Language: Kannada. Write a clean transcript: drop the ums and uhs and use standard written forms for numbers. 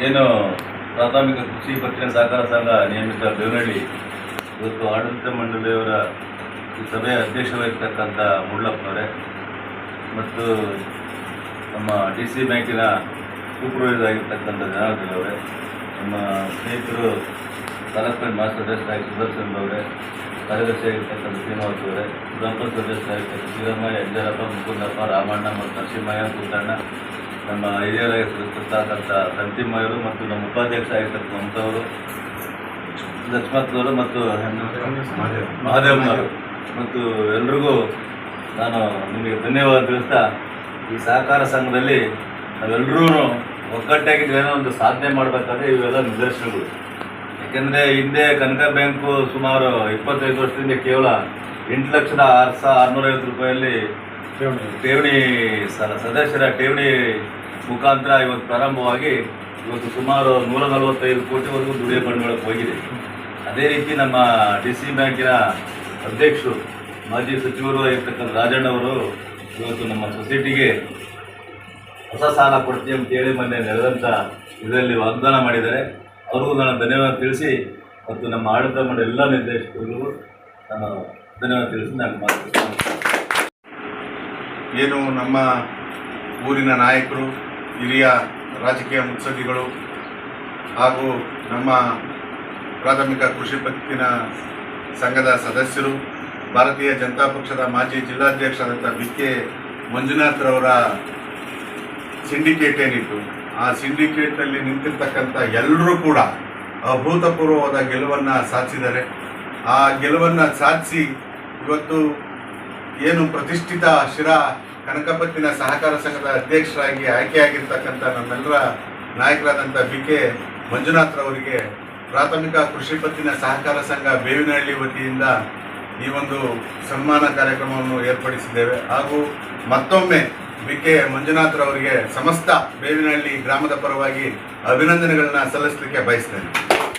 ಏನು ಪ್ರಾಥಮಿಕ ಕೃಷಿ ಪತ್ತಿನ ಸಹಕಾರ ಸಂಘ ನಿಯಮಿತ ಬೇವನಹಳ್ಳಿ ಇವತ್ತು ಆಡಳಿತ ಮಂಡಳಿಯವರ ಈ ಸಭೆಯ ಅಧ್ಯಕ್ಷರಾಗಿರ್ತಕ್ಕಂಥ ಮುಳ್ಳಪ್ಪನವರೇ ಮತ್ತು ನಮ್ಮ DC ಬ್ಯಾಂಕಿನ ಸೂಪರ್ವೈಸರ್ ಆಗಿರ್ತಕ್ಕಂಥ ಜನಾರ್ದನ್ ಅವರೇ, ನಮ್ಮ ಸ್ನೇಹಿತರು ತಾಲೂಕು ಸದಸ್ಯರಾಗಿ ಸುದರ್ಶನ್ ಅವರೇ, ಕಾರ್ಯದರ್ಶಿ ಆಗಿರ್ತಕ್ಕಂಥ ಶ್ರೀನಿವಾಸ್ ಅವರೇ, ಗ್ರಾಮ ಸದಸ್ಯರಾಗಿರ್ತಕ್ಕಂಥ ಶ್ರೀರಮಯ್ಯ, ಅಂಜನಪ್ಪ, ಮುಕುಂದಪ್ಪ, ರಾಮಣ್ಣ ಮತ್ತು ನರಸಿಂಹಯ್ಯ, ಕುಂದಣ್ಣ, ನಮ್ಮ ಹಿರಿಯರಾಗಿರ್ತಕ್ಕಂಥ ಸಂತಿಮ್ಮಯ್ಯವರು ಮತ್ತು ನಮ್ಮ ಉಪಾಧ್ಯಕ್ಷ ಆಗಿರ್ತಕ್ಕಂಥ ಮಮತವರು, ಲಕ್ಷ್ಮತ್ನವರು ಮತ್ತು ಮಹಾದೇವನವರು ಮತ್ತು ಎಲ್ರಿಗೂ ನಾನು ನಿಮಗೆ ಧನ್ಯವಾದ ತಿಳಿಸ್ತಾ, ಈ ಸಹಕಾರ ಸಂಘದಲ್ಲಿ ನಾವೆಲ್ಲರೂ ಒಗ್ಗಟ್ಟಾಗಿದ್ದು ಏನೋ ಒಂದು ಸಾಧನೆ ಮಾಡಬೇಕಾದ್ರೆ ಇವೆಲ್ಲ ನಿದರ್ಶನಗಳು. ಯಾಕೆಂದರೆ ಹಿಂದೆ ಕನಕ ಬ್ಯಾಂಕು ಸುಮಾರು 25 ವರ್ಷದಿಂದ ಕೇವಲ 8,06,650 ರೂಪಾಯಲ್ಲಿ ಠೇವಣಿ ಸದಸ್ಯರ ಠೇವಣಿ ಮುಖಾಂತರ ಇವತ್ತು ಪ್ರಾರಂಭವಾಗಿ ಇವತ್ತು ಸುಮಾರು 145 ಕೋಟಿವರೆಗೂ ದುಡಿಯೋ ಬಂಡವಾಳಕ್ಕೆ ಹೋಗಿದೆ. ಅದೇ ರೀತಿ ನಮ್ಮ DC ಬ್ಯಾಂಕಿನ ಅಧ್ಯಕ್ಷರು ಮಾಜಿ ಸಚಿವರು ಆಗಿರ್ತಕ್ಕಂಥ ರಾಜಣ್ಣವರು ಇವತ್ತು ನಮ್ಮ ಸೊಸೈಟಿಗೆ ಹೊಸ ಸಾಲ ಕೊಡ್ತೀವಿ ಅಂತೇಳಿ ಮೊನ್ನೆ ನಡೆದಂಥ ಇದರಲ್ಲಿ ವಾಗ್ದಾನ ಮಾಡಿದ್ದಾರೆ. ಅವ್ರಿಗೂ ನಾನು ಧನ್ಯವಾದ ತಿಳಿಸಿ ಮತ್ತು ನಮ್ಮ ಆಡಳಿತ ಮಂಡಳಿ ಎಲ್ಲ ನಿರ್ದೇಶಕರಿಗೂ ನಾನು ಧನ್ಯವಾದ ತಿಳಿಸಿ ನಾನು ಮಾತಾಡ್ತೀನಿ. ಏನು ನಮ್ಮ ಊರಿನ ನಾಯಕರು, ಹಿರಿಯ ರಾಜಕೀಯ ಮುತ್ಸದ್ದಿಗಳು ಹಾಗೂ ನಮ್ಮ ಪ್ರಾಥಮಿಕ ಕೃಷಿ ಪತ್ತಿನ ಸಂಘದ ಸದಸ್ಯರು, ಭಾರತೀಯ ಜನತಾ ಪಕ್ಷದ ಮಾಜಿ ಜಿಲ್ಲಾಧ್ಯಕ್ಷರಾದಂಥ BK ಮಂಜುನಾಥ್ರವರ ಸಿಂಡಿಕೇಟ್ ಏನಿತ್ತು, ಆ ಸಿಂಡಿಕೇಟ್ನಲ್ಲಿ ನಿಂತಿರ್ತಕ್ಕಂಥ ಎಲ್ಲರೂ ಕೂಡ ಅಭೂತಪೂರ್ವವಾದ ಗೆಲುವನ್ನು ಸಾಧಿಸಿದ್ದಾರೆ. ಆ ಗೆಲುವನ್ನು ಸಾಧಿಸಿ ಇವತ್ತು ಏನು ಪ್ರತಿಷ್ಠಿತ ಶಿರಾ ಕನಕಪತ್ತಿನ ಸಹಕಾರ ಸಂಘದ ಅಧ್ಯಕ್ಷರಾಗಿ ಆಯ್ಕೆಯಾಗಿರ್ತಕ್ಕಂಥ ನಮ್ಮೆಲ್ಲರ ನಾಯಕರಾದಂಥ BK ಮಂಜುನಾಥ್ರವರಿಗೆ ಪ್ರಾಥಮಿಕ ಕೃಷಿ ಪತ್ತಿನ ಸಹಕಾರ ಸಂಘ ಬೇವಿನಹಳ್ಳಿ ವತಿಯಿಂದ ಈ ಒಂದು ಸನ್ಮಾನ ಕಾರ್ಯಕ್ರಮವನ್ನು ಏರ್ಪಡಿಸಿದ್ದೇವೆ. ಹಾಗೂ ಮತ್ತೊಮ್ಮೆ BK ಮಂಜುನಾಥ್ರವರಿಗೆ ಸಮಸ್ತ ಬೇವಿನಹಳ್ಳಿ ಗ್ರಾಮದ ಪರವಾಗಿ ಅಭಿನಂದನೆಗಳನ್ನ ಸಲ್ಲಿಸಲಿಕ್ಕೆ ಬಯಸ್ತೇನೆ.